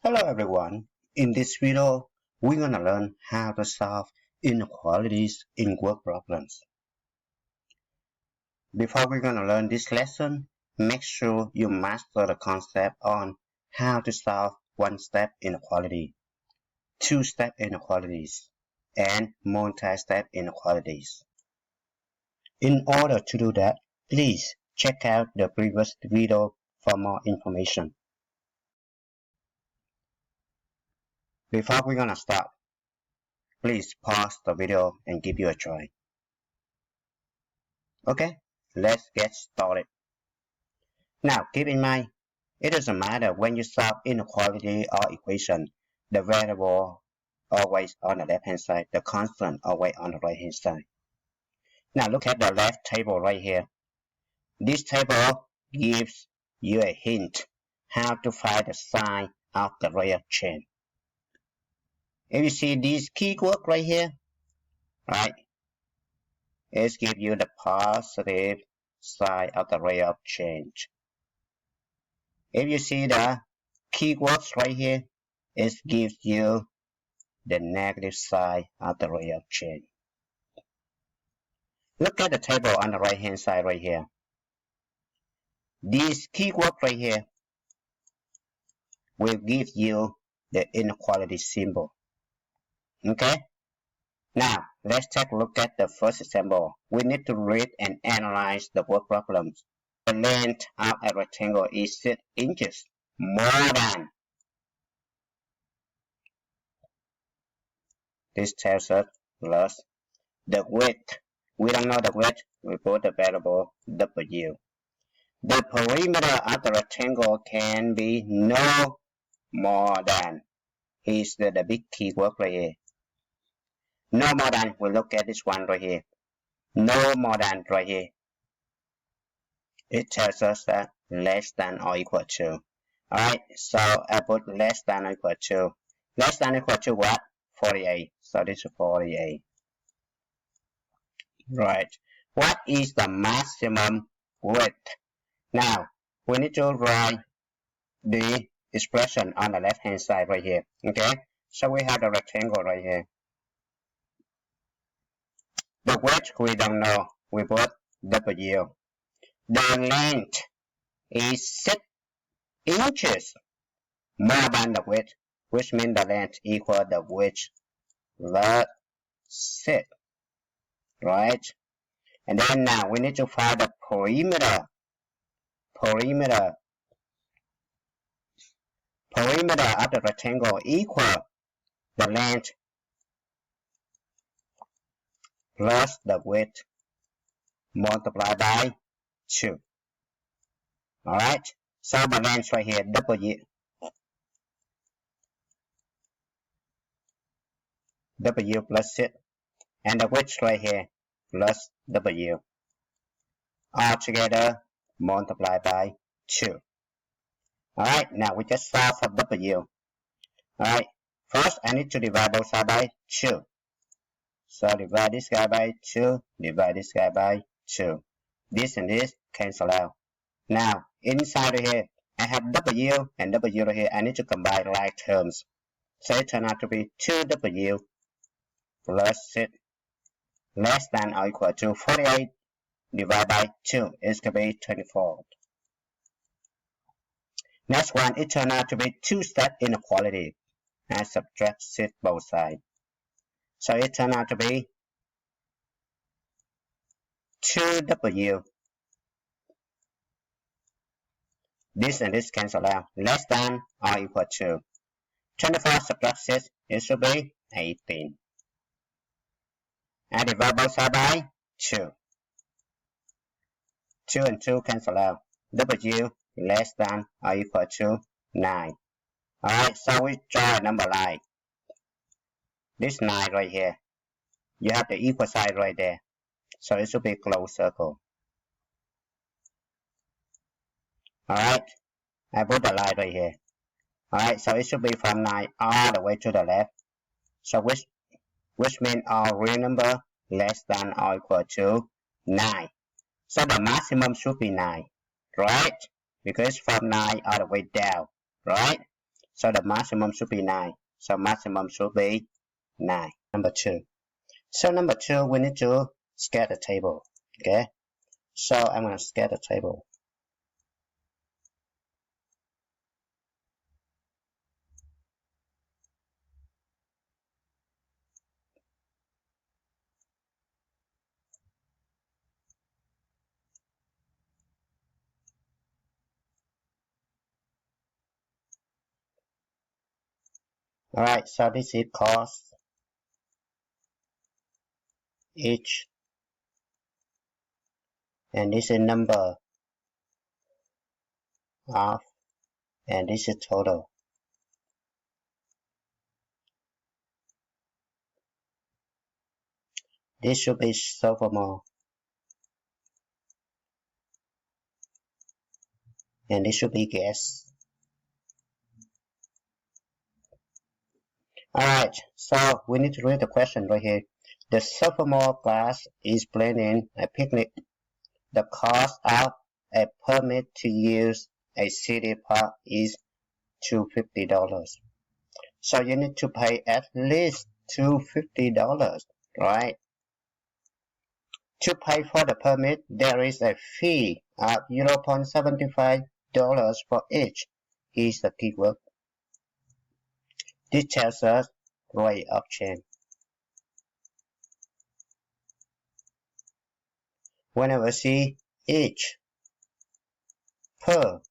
Hello everyone, in this video we're gonna learn how to solve inequalities in word problems. Before we're gonna learn this lesson, make sure you master the concept on how to solve one-step inequality, two-step inequalities, and multi-step inequalities. In order to do that, please check out the previous video for more information. Before we're gonna start, please pause the video and give you a try. Okay, let's get started. Now keep in mind, it doesn't matter when you solve inequality or equation, the variable always on the left hand side, the constant always on the right hand side. Now look at the left table right here. This table gives you a hint how to find the sign of the real chain. If you see this keyword right here, right, it gives you the positive side of the rate of change. If you see the keywords right here, it gives you the negative side of the rate of change. Look at the table on the right hand side right here. This keyword right here will give you the inequality symbol. Okay? Now, let's take a look at the first example. We need to read and analyze the word problems. The length of a rectangle is 6 inches more than. This tells us plus the width. We don't know the width. We put the variable W. The perimeter of the rectangle can be no more than. Here's the big keyword right here. No more than. We look at this one right here. No more than right here. It tells us that less than or equal to. Alright, so I put less than or equal to. Less than or equal to what? 48. So this is 48. Right. What is the maximum width? Now, we need to write the expression on the left hand side right here. Okay? So we have the rectangle right here. The width we don't know. We put W. The length is 6 inches more than the width, which means the length equal the width plus 6. Right? And then now we need to find the perimeter. Perimeter of the rectangle equal the length plus the width multiplied by 2. Alright, so the length right here, W plus 6, and the width right here plus W. All together multiplied by 2. Alright, now we just solve for W. Alright, first I need to divide both sides by 2. So divide this guy by 2, divide this guy by 2. This and this cancel out. Now, inside here, I have W and W right here. I need to combine like terms. So it turns out to be 2W plus 6 less than or equal to 48 divided by 2 is going to be 24. Next one, it turned out to be two-step inequality. I subtract 6 both sides. So it turned out to be 2W. This and this cancel out. Less than or equal to 24 subtract 6, it should be 18. I divide both sides by 2. 2 and 2 cancel out. W less than or equal to 9. Alright, so we draw a number line. This 9 right here. You have the equal side right there. So it should be a closed circle. Alright, I put the line right here. Alright, so it should be from 9 all the way to the left. So which means all real number less than or equal to 9. So the maximum should be 9, right? Because from 9 all the way down, right? So the maximum should be 9. So maximum should be 9. Number 2. So number 2, we need to scatter the table. Okay. So I'm going to scatter the table. Alright, so this is cost, each, and this is number of, and this is total. This should be sophomore, and this should be guess. Alright, so we need to read the question right here. The sophomore class is planning a picnic. The cost of a permit to use a city park is $250. So you need to pay at least $250, right? To pay for the permit, there is a fee of $0.75 for each. Here's the keyword. This tells us rate of change. Whenever we see each, per,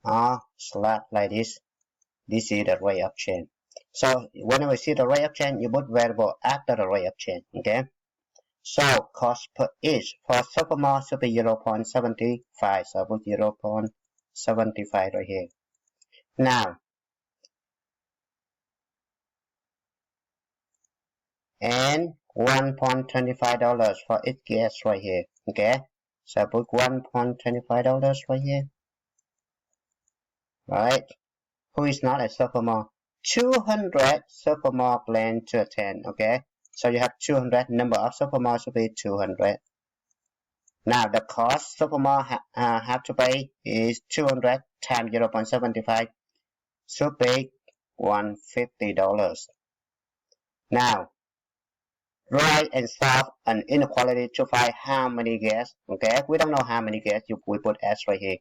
or slash like this is the rate of change. So whenever we see the rate of change, you put variable after the rate of change. Okay. So cost per each for sophomore should be 0.75. So I put 0.75 right here. Now, and $1.25 for each guest right here. Okay. So I put $1.25 right here. Right. Who is not a sophomore? 200 sophomore plan to attend. Okay. So you have 200. Number of sophomore should be 200. Now the cost sophomore have to pay is 200 times 0.75 should be $150. Now write and solve an inequality to find how many guests. Okay, we don't know how many guests. We put S right here.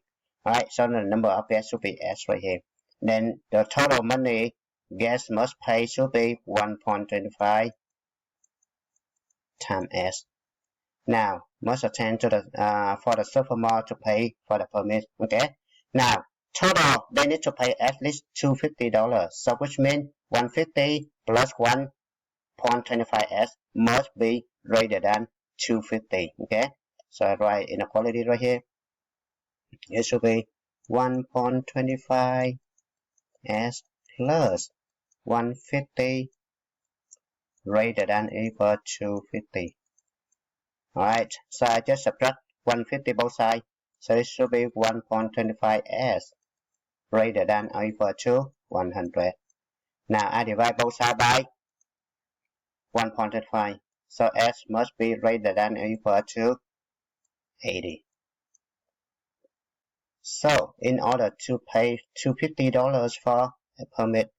Alright, so the number of guests should be S right here. Then the total money guests must pay should be 1.25 times S. Now must attend to the for the sophomore to pay for the permit. Okay. Now total they need to pay at least $250. So which means 150 plus 1.25s must be greater than 250. Okay. So I write inequality right here. It should be 1.25s plus 150 greater than or equal to 50. Alright, so I just subtract 150 both sides. So it should be 1.25s greater than or equal to 100. Now I divide both sides by 1.25. So s must be greater than or equal to 80. So in order to pay $250 for a permit,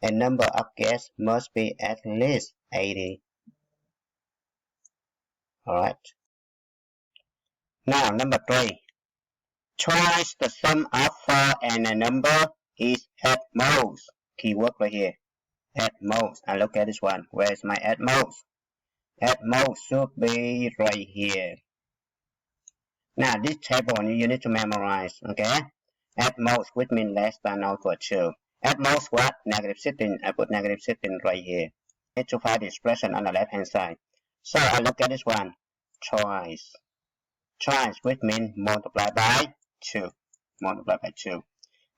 a number of guests must be at least 80. Alright. Now number 3. Twice the sum of 4 and a number is at most. Keyword right here. At most. And look at this one. Where is my at most? At most should be right here. Now this table you need to memorize. Okay? At most, which means less than or equal to. At most what? Negative 16. I put negative 16 right here. Need to find the expression on the left hand side. So I look at this one. Twice. Twice, which means multiply by 2. Multiply by 2.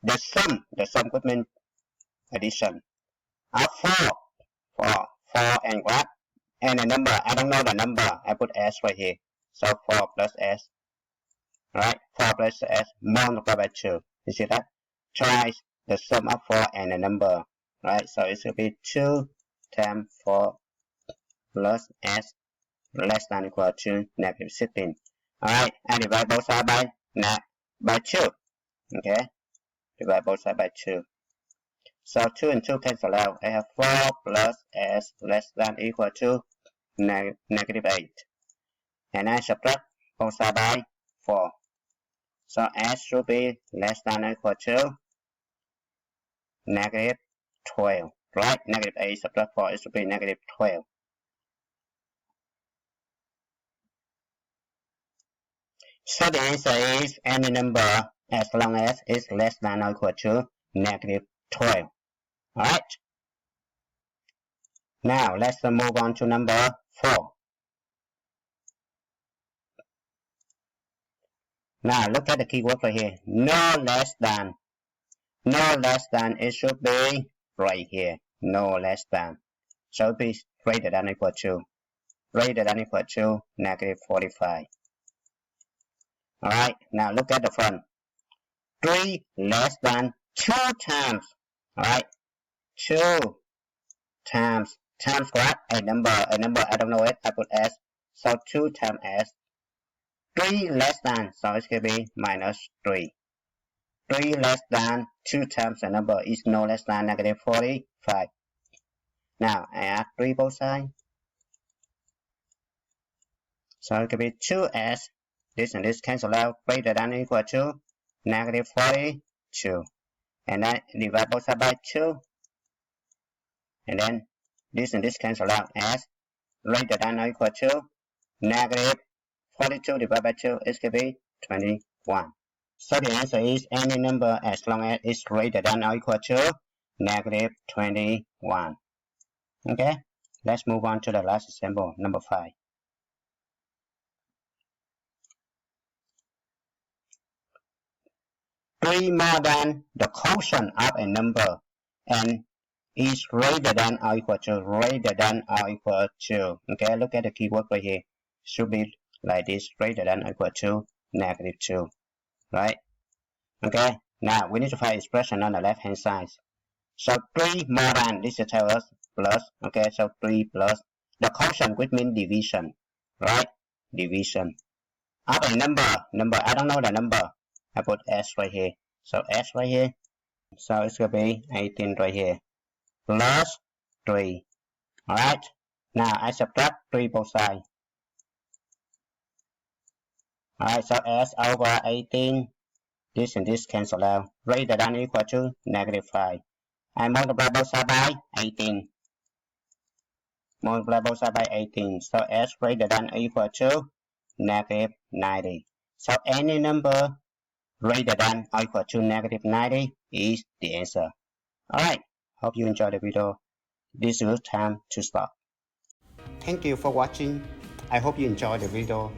The sum which means addition. Of 4 and what? And a number, I don't know the number, I put S right here. So 4 plus S. Right? 4 plus S multiplied by 2. You see that? Twice the sum of 4 and a number. Right? So it should be 2 times 4 plus S less than or equal to negative 16. Alright, and divide both sides by 2. Okay? Divide both sides by 2. So 2 and 2 cancel out. I have 4 plus s less than equal to negative 8. And I subtract both sides by 4. So s should be less than or equal to negative 12. Right? Negative 8 subtract 4, it should be negative 12. So the answer is any number as long as it's less than or equal to negative 12. Alright? Now let's move on to number 4. Now look at the keyword right here. No less than. No less than, it should be right here. No less than. So it be greater than or equal to. Greater than or equal to negative 45. Alright, now look at the front. 3 less than 2 times. Alright, 2 times what? A number, I don't know it, I put s. So 2 times s. 3 less than, so it's going to be minus 3. 3 less than 2 times a number is no less than negative 45. Now I add 3 both sides. So it could be 2s. This and this cancel out, greater than or equal to negative 42. And then divide both sides by 2. And then this and this cancel out as greater than or equal to negative 42 divided by 2 is going to be 21. So the answer is any number as long as it's greater than or equal to negative 21. Okay, let's move on to the last example, number 5. Three more than the quotient of a number and is greater than or equal to, okay, look at the keyword right here, should be like this, greater than or equal to negative 2, right? Okay, now we need to find expression on the left hand side. So 3 more than, this will tell us plus, okay, so 3 plus the quotient, which means division, right? Division of a number, I don't know the number, I put s right here, so s right here, so it's going to be 18 right here, plus 3. Alright, now I subtract 3 both sides. Alright, so s over 18, this and this cancel out, greater than or equal to negative 5. I multiply both sides by 18. Multiply both sides by 18, so s greater than or equal to negative 90. So any number greater than or equal to negative 90 is the answer. Alright, hope you enjoyed the video. This is a good time to stop. Thank you for watching. I hope you enjoyed the video.